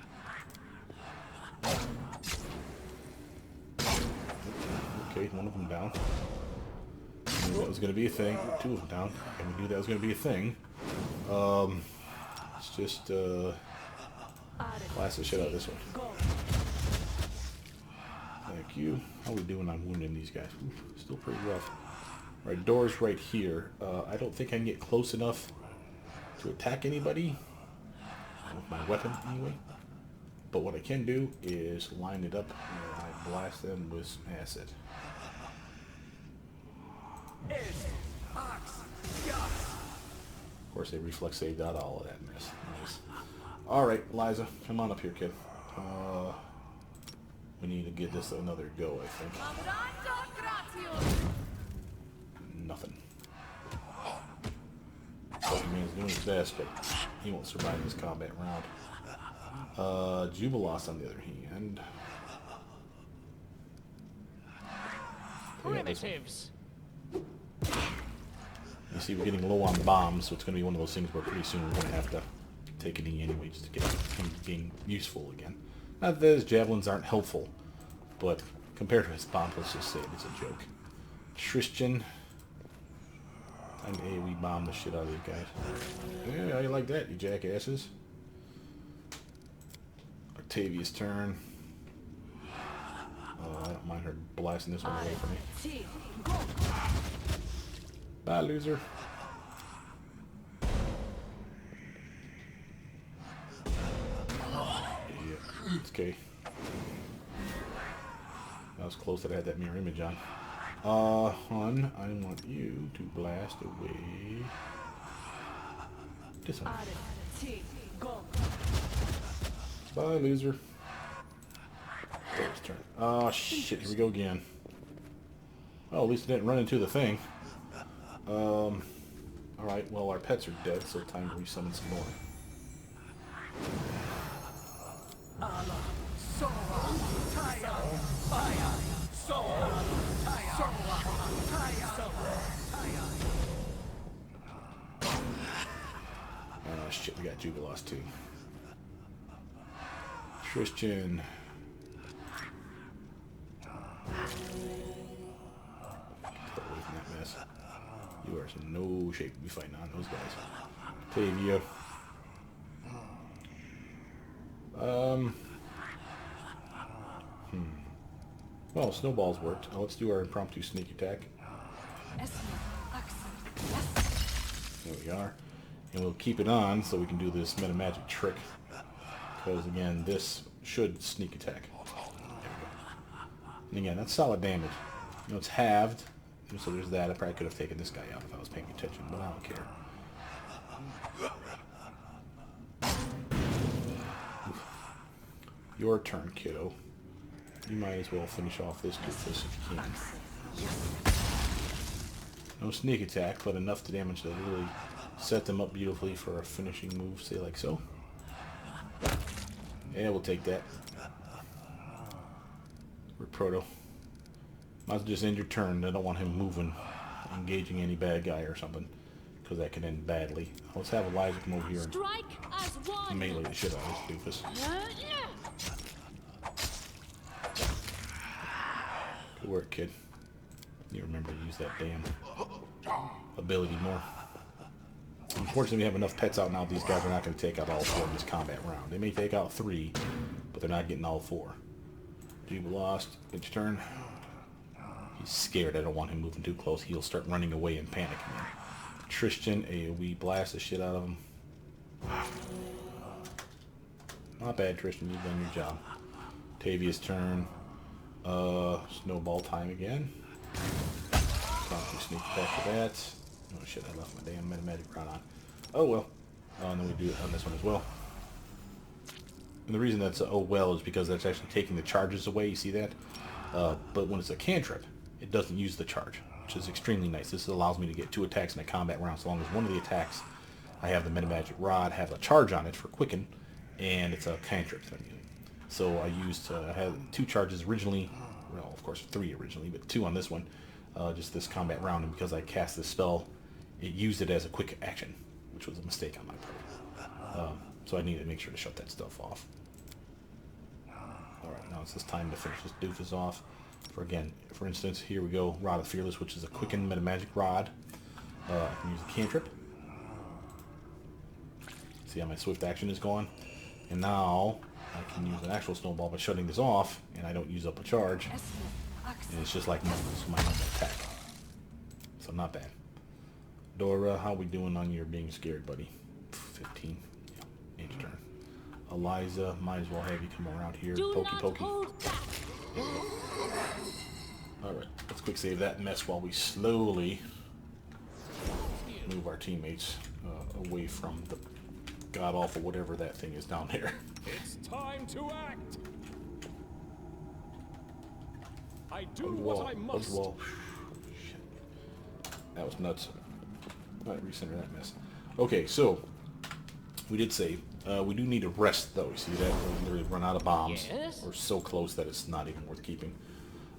Okay, one of them down. I knew that was going to be a thing. Two of them down. And we knew that was going to be a thing. Let's just blast the shit out of this one. Thank you. How are we doing on wounding these guys? Oof, still pretty rough. Alright, door's right here. I don't think I can get close enough to attack anybody with my weapon anyway. But what I can do is line it up and I blast them with acid. Of course, they reflex saved out all of that mess. Nice. Alright, Liza, come on up here, kid. We need to give this another go, I think. Nothing. Pokemon is doing his best, but he won't survive this combat round. Jubilos, on the other hand. Primitives. You see, we're getting low on bombs, so it's going to be one of those things where pretty soon we're going to have to take a knee anyway just to get being useful again. Not that his javelins aren't helpful, but compared to his bomb, let's just say it's a joke. Tristan. And we bomb the shit out of these guys. Yeah, how you like that, you jackasses? Octavia's turn. I don't mind her blasting this one away from me. Bye, loser. Yeah, it's okay. That was close that I had that mirror image on. Hon, I want you to blast away this one. Bye, loser. There's turn. Oh, shit, here we go again. Well, at least it didn't run into the thing. Alright, well, our pets are dead, so time to resummon some more. Oh, shit, we got Jubilos, too. Tristan. Stay away from that mess. You are in no shape to be fighting on those guys. Octavia. Well, snowballs worked. Now let's do our impromptu sneak attack. There we are. And we'll keep it on so we can do this meta magic trick. Because again, this should sneak attack. There we go. And again, that's solid damage. You know, it's halved. So there's that. I probably could have taken this guy out if I was paying attention, but I don't care. Oof. Your turn, kiddo. You might as well finish off this doofus if you can. No sneak attack, but enough to damage to really set them up beautifully for a finishing move, say like so. Yeah, we'll take that. We're Proto. Might as well just end your turn. I don't want him moving, engaging any bad guy or something, because that can end badly. Let's have Elijah come over here and melee the shit out of this doofus. Good work, kid. You remember to use that damn ability more. Unfortunately, we have enough pets out now. These guys are not going to take out all 4 in this combat round. They may take out 3, but they're not getting all 4. Juba lost. It's your turn. He's scared. I don't want him moving too close. He'll start running away and panicking. Tristan, AoE blast the shit out of him. Not bad, Tristan. You've done your job. Tavia's turn. Snowball time again. Not too sneak attack for that. Oh shit, I left my damn metamagic rod on. Oh well. And then we do it on this one as well. And the reason that's oh well is because that's actually taking the charges away, you see that? But when it's a cantrip, it doesn't use the charge, which is extremely nice. This allows me to get 2 attacks in a combat round, so long as one of the attacks I have the metamagic rod, have a charge on it for quicken, and it's a cantrip that I'm using. So I had 2 charges originally, well of course 3 originally, but 2 on this one, just this combat round, and because I cast this spell, it used it as a quick action, which was a mistake on my part. So I need to make sure to shut that stuff off. Alright, now it's this time to finish this doofus off. For instance, here we go, Rod of Fearless, which is a quicken metamagic rod. I can use a cantrip. See how my swift action is gone? And now I can use an actual snowball by shutting this off, and I don't use up a charge. And it's just like my normal attack. So not bad. Dora, how we doing on your being scared, buddy? 15. Yeah, end turn. Eliza, might as well have you come around here. Pokey. Alright, let's quick save that mess while we slowly move our teammates away from the god-awful whatever that thing is down there. It's time to act. I do Hug the what wall, I hug must. the wall. Shit. That was nuts. Alright, recenter that mess. Okay, so we did save. We do need to rest though. You see that? We literally run out of bombs. Yes? We're so close that it's not even worth keeping.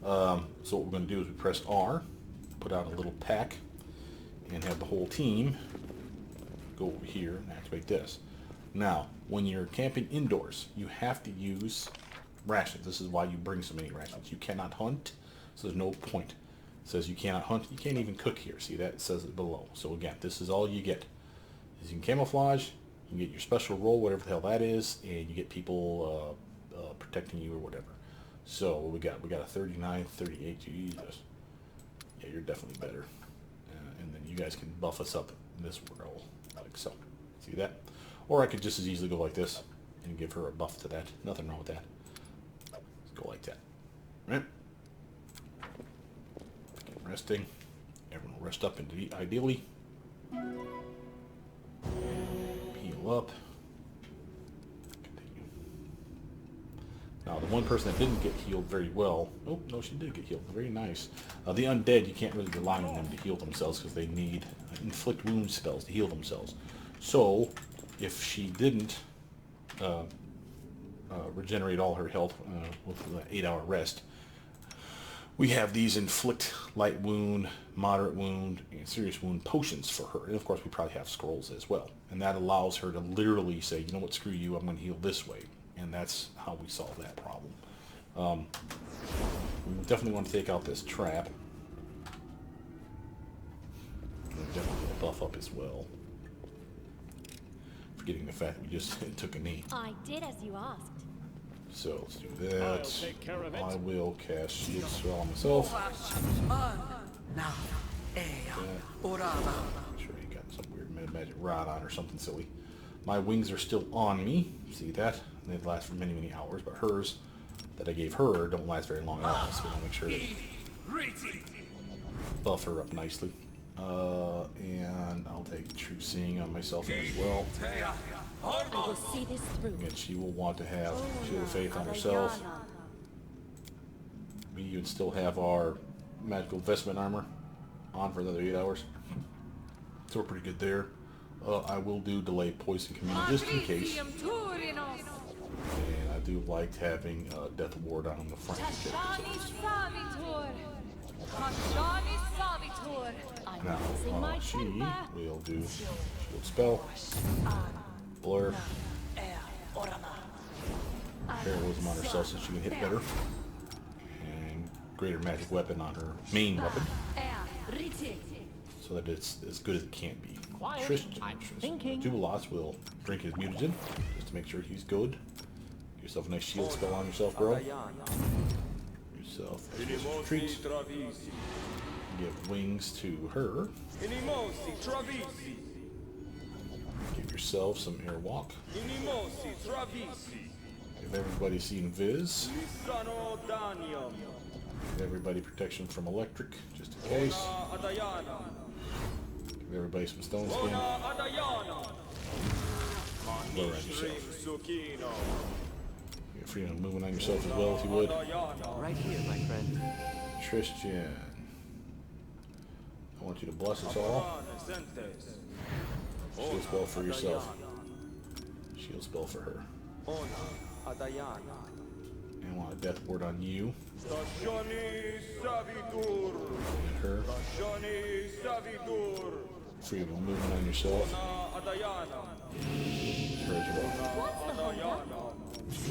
So what we're going to do is we press R, put out a little pack, and have the whole team go over here and activate this. Now, when you're camping indoors, you have to use rations. This is why you bring so many rations. You cannot hunt, so there's no point. It says you cannot hunt. You can't even cook here. See that? It says it below. So again, this is all you get. You can camouflage, you can get your special role, whatever the hell that is, and you get people protecting you or whatever. So what we got? We got a 39, 38. Jesus. Yeah, you're definitely better. And then you guys can buff us up in this role, like so. See that? Or I could just as easily go like this and give her a buff to that. Nothing wrong with that. Let's go like that. Right? Get resting. Everyone will rest up ideally. Heal up. Continue. Now the one person that didn't get healed very well. Oh no, she did get healed. Very nice. The undead, you can't really rely on them to heal themselves because they need inflict wound spells to heal themselves. So if she didn't regenerate all her health with an 8-hour rest, we have these inflict light wound, moderate wound, and serious wound potions for her. And of course we probably have scrolls as well. And that allows her to literally say, you know what, screw you, I'm going to heal this way. And that's how we solve that problem. We definitely want to take out this trap. And definitely buff up as well. Forgetting the fact that we just took a knee. I did as you asked. So let's do that. I'll take care of it. I will cast Shield Spell on myself. Make sure he got some weird magic rod on or something silly. My wings are still on me. See that? They last for many, many hours, but hers that I gave her don't last very long at all. So I'll make sure to buff her up nicely. And I'll take True Seeing on myself as well. I will see this through. And she will want to have Shield of Faith on herself. We would still have our magical vestment armor on for another 8 hours. So we're pretty good there. I will do delay poison commune just in case. And I do like having Death Ward on the front. Now, she will do Shield Spell, Blur, Heroism on herself so she can hit better, and Greater Magic Weapon on her main weapon, so that it's as good as it can be. Jubilos will drink his mutagen just to make sure he's good. Get yourself a nice shield spell on yourself, bro. Yourself a treat. Give wings to her. Give yourself some airwalk. Give everybody seen Viz. Give everybody protection from electric, just in case. Give everybody some stone skin. Blow around yourself. Get freedom of moving on yourself as well, if you would. Right here, my friend. Christian. I want you to bless us all. Shield spell for yourself. Shield spell for her. And I want a death ward on you. And her. Freedom of movement on yourself. Her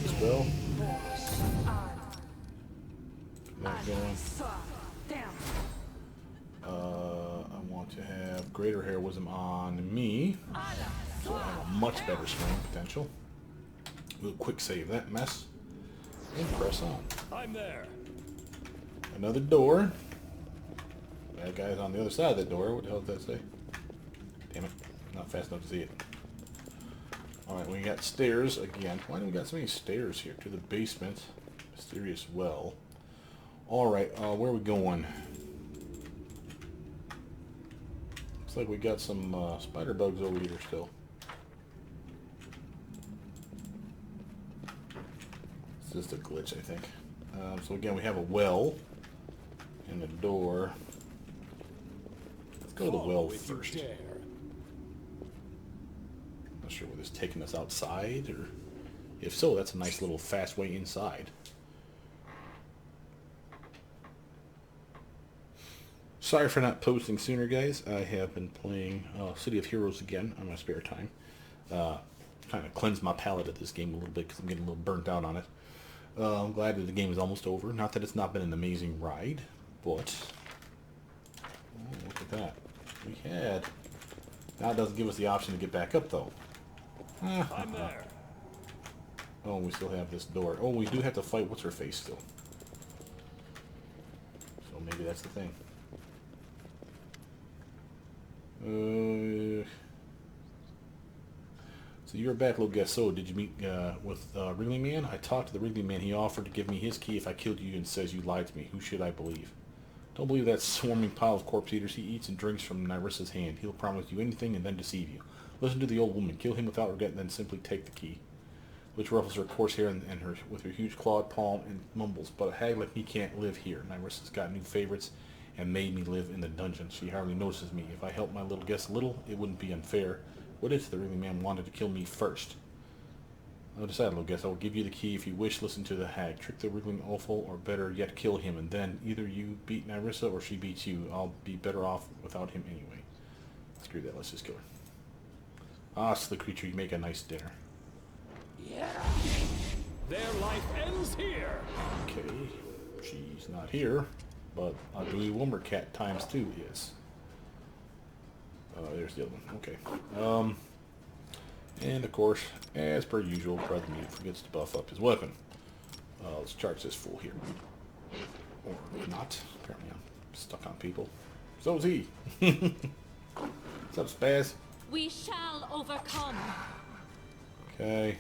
as well. Spell. That going. I want to have greater heroism on me. So I have a much better swing potential. We'll quick save that mess. And press on. I'm there. Another door. That guy's on the other side of that door. What the hell does that say? Damn it. Not fast enough to see it. Alright, we got stairs again. Why do we got so many stairs here? To the basement. Mysterious well. Alright, where are we going? Looks like we got some spider bugs over here still. It's just a glitch, I think. So again, we have a well and a door. Let's go to the well first. Not sure whether it's taking us outside, or if so, that's a nice little fast way inside. Sorry for not posting sooner, guys. I have been playing City of Heroes again on my spare time. Kind of cleanse my palate of this game a little bit because I'm getting a little burnt out on it. I'm glad that the game is almost over. Not that it's not been an amazing ride, but oh, look at that. We had. Now it doesn't give us the option to get back up, though. I'm there. Oh, we still have this door. Oh, we do have to fight what's her face still. So maybe that's the thing. So you're back, little guest. So did you meet with Wriggly Man? I talked to the Wriggly Man. He offered to give me his key if I killed you and says you lied to me. Who should I believe? Don't believe that swarming pile of corpse eaters. He eats and drinks from Nyrissa's hand. He'll promise you anything and then deceive you. Listen to the old woman. Kill him without regret and then simply take the key. Which ruffles her coarse hair and her with her huge clawed palm and mumbles, but a hag like me can't live here. Nyrissa's got new favorites and made me live in the dungeon. She hardly notices me. If I help my little guest a little, it wouldn't be unfair. What if the Wriggly Man wanted to kill me first? I'll decide, little guest. I will give you the key if you wish. Listen to the hag. Trick the wriggling offal, or better yet, kill him, and then either you beat Nyrissa or she beats you. I'll be better off without him anyway. Screw that. Let's just kill her. Ah, silly creature, you make a nice dinner. Yeah. Their life ends here. Okay, she's not here, but a Dewey Wilmer cat times 2 is. There's the other one. Okay. And of course, as per usual, Brother Mute forgets to buff up his weapon. Let's charge this fool here. Or not. Apparently I'm stuck on people. So is he. What's up, Spaz? We shall overcome. Okay.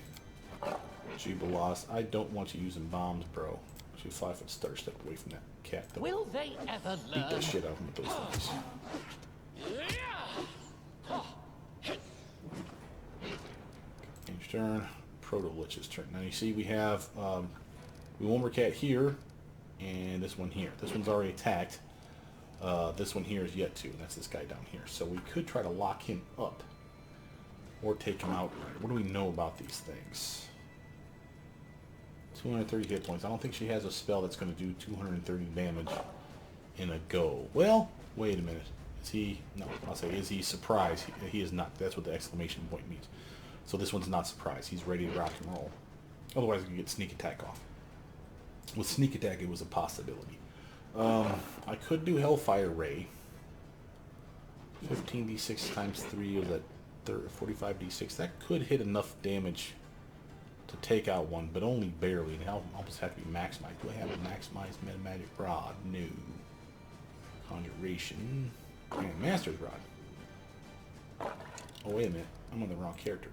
G-Bolas. I don't want you using bombs, bro. She's 5 foot star. Step away from that cat, though. Will they ever Beat learn? that shit out of him with those things. Change turn. Proto-Lich's turn. Now you see we have Wilmer Cat here and this one here. This one's already attacked. This one here is yet to. That's this guy down here. So we could try to lock him up or take him out. What do we know about these things? 230 hit points. I don't think she has a spell that's going to do 230 damage in a go. Well, wait a minute. Is he... No, I'll say, is he surprised? He is not. That's what the exclamation point means. So this one's not surprised. He's ready to rock and roll. Otherwise, we get sneak attack off. With sneak attack, it was a possibility. I could do Hellfire Ray. 15d6 times 3 of that 45d6. That could hit enough damage to take out one, but only barely. And I'll almost have to be maximized. Do I have a maximized Metamagic Rod? No. Conjuration. And Master's Rod. Oh, wait a minute. I'm on the wrong character.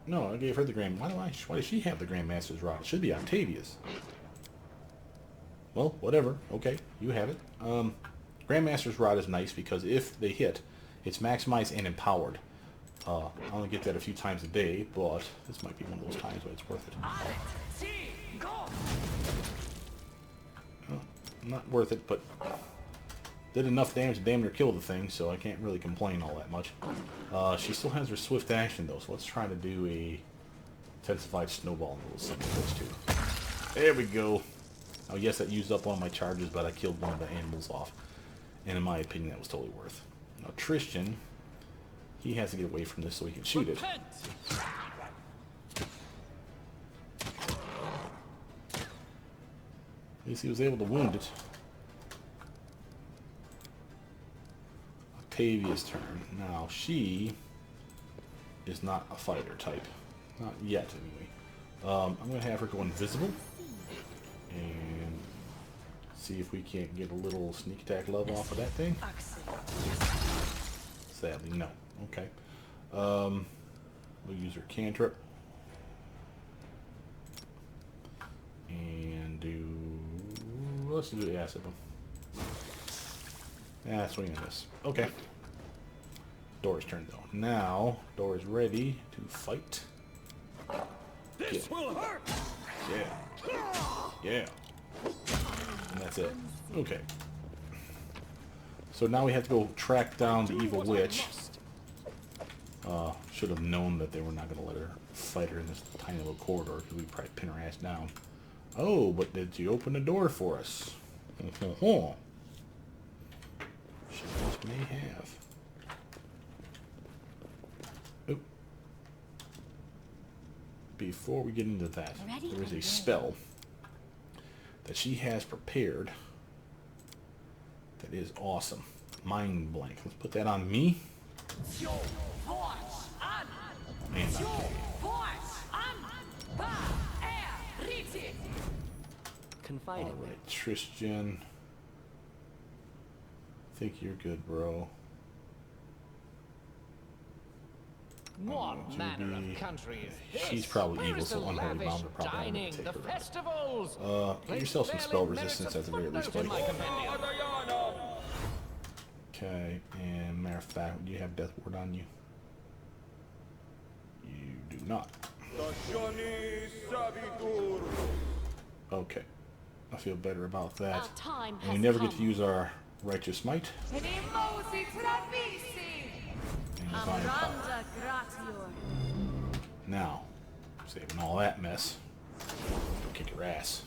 No, I gave her the Grand... Why does she have the Grand Master's Rod? It should be Octavia's. well, whatever. Okay, you have it. Grandmaster's Rod is nice because if they hit, it's maximized and empowered. I only get that a few times a day, but this might be one of those times where it's worth it. Well, not worth it, but did enough damage to damn near kill the thing, so I can't really complain all that much. She still has her swift action, though, so let's try to do a intensified snowball and we'll see what those two. There we go. Oh, yes, that used up one of my charges, but I killed one of the animals off. And in my opinion, that was totally worth. Now, Tristan, he has to get away from this so he can shoot it. At least he was able to wound it. Octavia's turn. Now, she is not a fighter type. Not yet, anyway. I'm going to have her go invisible. And see if we can't get a little sneak attack love off of that thing. Sadly, no. Okay. We'll use her cantrip. And do... let's do the acid one. Yeah, swing and miss. Okay. Dorraj's turn, though. Now, Dorraj's ready to fight. This will hurt. Yeah. Yeah. And that's it. Okay. So now we have to go track down the evil witch. Should have known that they were not going to let her fight her in this tiny little corridor because we'd probably pin her ass down. Oh, but did you open the door for us? She just may have. Oh. Before we get into that, there is a spell that she has prepared that is awesome. Mind blank. Let's put that on me. And Confiding. alright, Tristan. I think you're good, bro. What manner of country is this? She's probably Where evil, is so the unholy lavish bound are probably going dining, to take the her out. festivals? Get yourself some spell resistance at the very least, buddy. Adriano. Okay, and matter of fact, do you have Death Ward on you? You do not. Okay, I feel better about that. Our time And we has never come. get to use our Righteous Might. And Divine Power. Now, saving all that mess, go kick your ass.